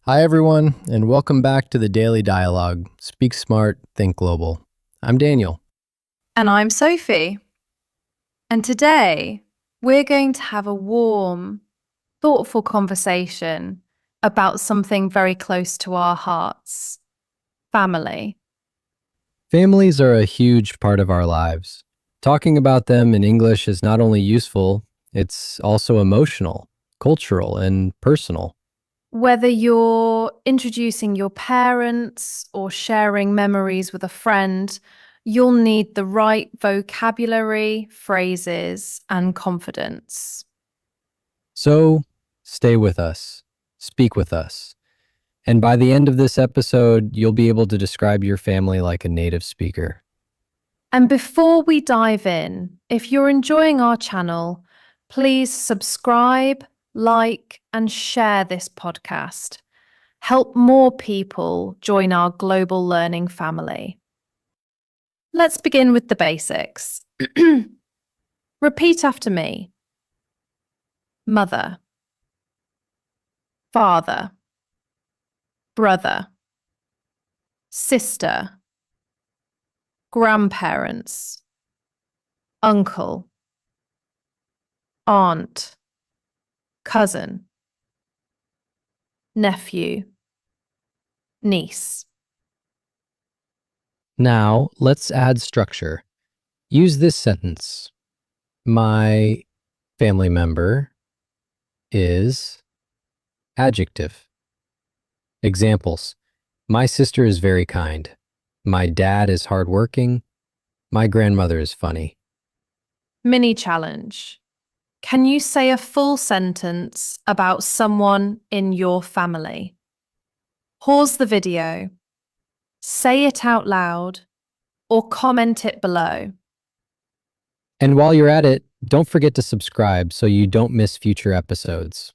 Hi, everyone, and welcome back to the Daily Dialogue. Speak Smart, Think Global. I'm Daniel. And I'm Sophie. And today we're going to have a warm, thoughtful conversation about something very close to our hearts: family. Families are a huge part of our lives. Talking about them in English is not only useful, it's also emotional, cultural, and personal. Whether you're introducing your parents or sharing memories with a friend, you'll need the right vocabulary, phrases, and confidence. So, stay with us, speak with us, and by the end of this episode, you'll be able to describe your family like a native speaker. And before we dive in, if you're enjoying our channel, please subscribe, like, and share this podcast. Help more people join our global learning family. Let's begin with the basics. Repeat after me. Mother, father, brother, sister, grandparents, uncle, aunt, cousin, nephew, niece. Now, let's add structure. Use this sentence. My family member is adjective. Examples. My sister is very kind. My dad is hardworking. My grandmother is funny. Mini challenge. Can you say a full sentence about someone in your family? Pause the video, say it out loud, or comment it below. And while you're at it, don't forget to subscribe so you don't miss future episodes.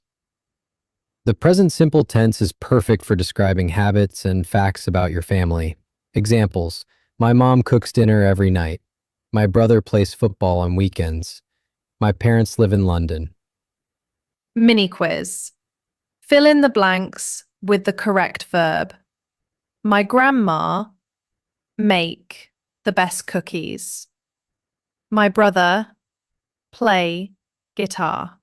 The present simple tense is perfect for describing habits and facts about your family. Examples. My mom cooks dinner every night. My brother plays football on weekends. My parents live in London. Mini quiz. Fill in the blanks with the correct verb. My grandma make the best cookies. My brother play guitar.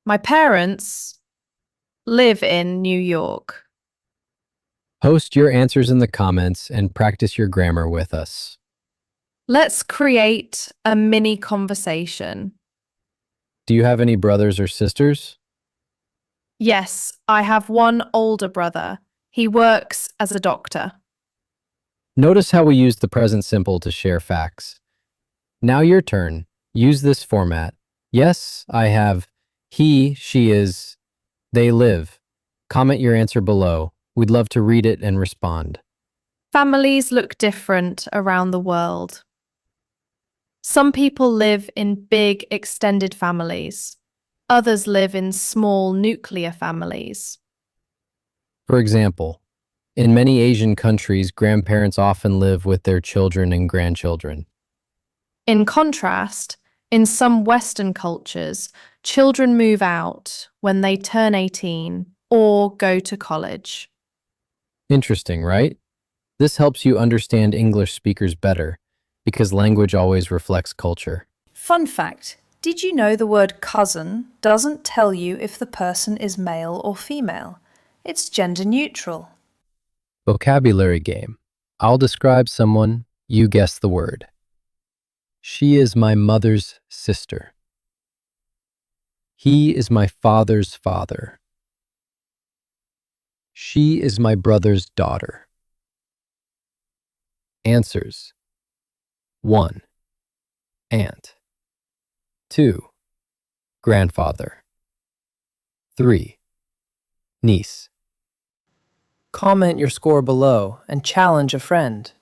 My parents live in New York. Post your answers in the comments and practice your grammar with us. Let's create a mini conversation. Do you have any brothers or sisters? Yes, I have one older brother. He works as a doctor. Notice how we use the present simple to share facts. Now your turn. Use this format. Yes, I have. He, she is. They live. Comment your answer below. We'd love to read it and respond. Families look different around the world. Some people live in big, extended families. Others live in small, nuclear families. For example, in many Asian countries, grandparents often live with their children and grandchildren. In contrast, in some Western cultures, children move out when they turn 18 or go to college. Interesting, right? This helps you understand English speakers better because language always reflects culture. Fun fact, did you know the word cousin doesn't tell you if the person is male or female? It's gender neutral. Vocabulary game. I'll describe someone, you guess the word. She is my mother's sister. He is my father's father. She is my brother's daughter. Answers. 1. Aunt. 2. Grandfather. 3. Niece. Comment your score below and challenge a friend.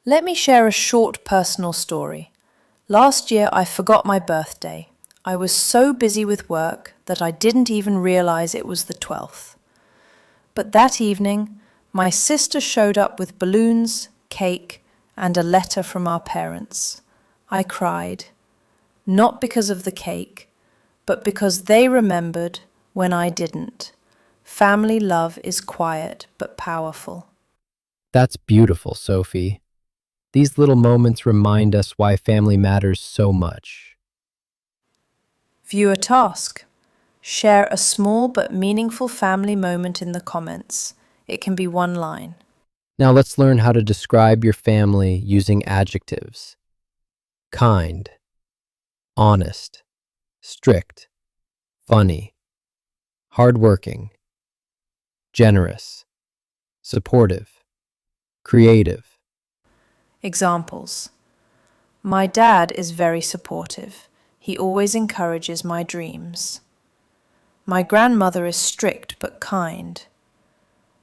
Let me share a short personal story. Last year I forgot my birthday. I was so busy with work that I didn't even realize it was the 12th. But that evening, my sister showed up with balloons, cake, and a letter from our parents. I cried, not because of the cake, but because they remembered when I didn't. Family love is quiet but powerful. That's beautiful, Sophie. These little moments remind us why family matters so much. Viewer task. Share a small but meaningful family moment in the comments. It can be one line. Now let's learn how to describe your family using adjectives. Kind, honest, strict, funny, hardworking, generous, supportive, creative. Examples. My dad is very supportive. He always encourages my dreams. My grandmother is strict but kind.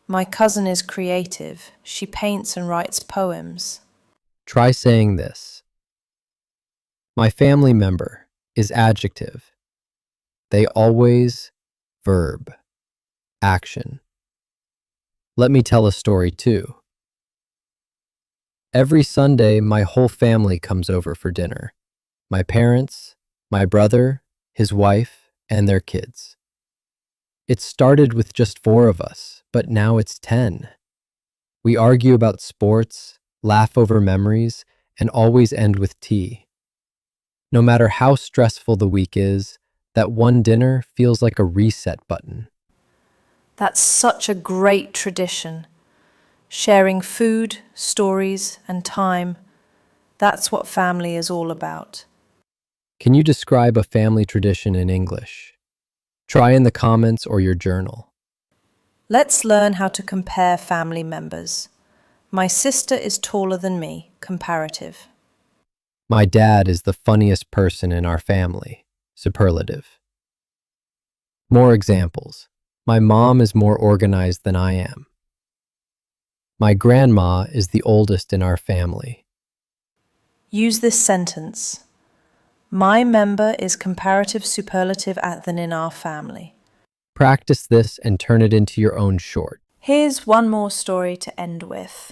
My cousin is creative. She paints and writes poems. Try saying this. My family member is adjective. They always, verb, action. Let me tell a story too. Every Sunday, my whole family comes over for dinner. My parents, my brother, his wife, and their kids. It started with just 4 of us, but now it's 10. We argue about sports, laugh over memories, and always end with tea. No matter how stressful the week is, that one dinner feels like a reset button. That's such a great tradition. Sharing food, stories, and time. That's what family is all about. Can you describe a family tradition in English? Try in the comments or your journal. Let's learn how to compare family members. My sister is taller than me, comparative. My dad is the funniest person in our family, superlative. More examples. My mom is more organized than I am. My grandma is the oldest in our family. Use this sentence. My member is comparative superlative than in our family. Practice this and turn it into your own short. Here's one more story to end with.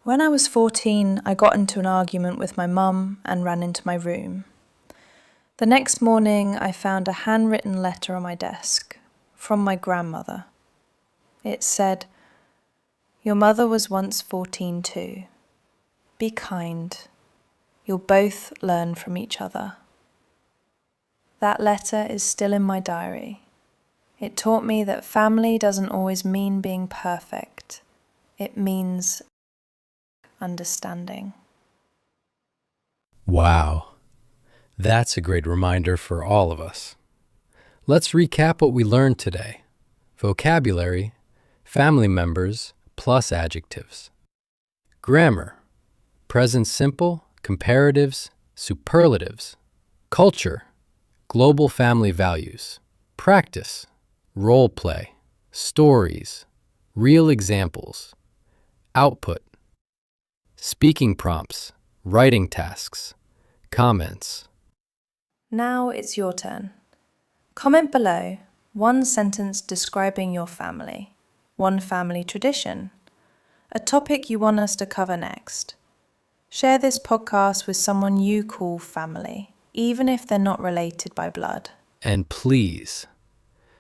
When I was 14, I got into an argument with my mum and ran into my room. The next morning, I found a handwritten letter on my desk from my grandmother. It said, "Your mother was once 14 too. Be kind. You'll both learn from each other." That letter is still in my diary. It taught me that family doesn't always mean being perfect. It means understanding. Wow, that's a great reminder for all of us. Let's recap what we learned today. Vocabulary, family members plus adjectives. Grammar, present simple, comparatives, superlatives. Culture, global family values. Practice, role play, stories, real examples. Output, speaking prompts, writing tasks, comments. Now it's your turn. Comment below one sentence describing your family, one family tradition, a topic you want us to cover next. Share this podcast with someone you call family, even if they're not related by blood. And please,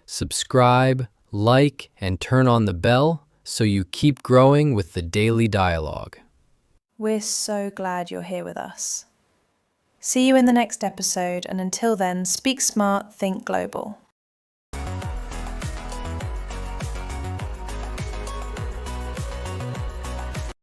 subscribe, like, and turn on the bell so you keep growing with the daily dialogue. We're so glad you're here with us. See you in the next episode, and until then, speak smart, think global.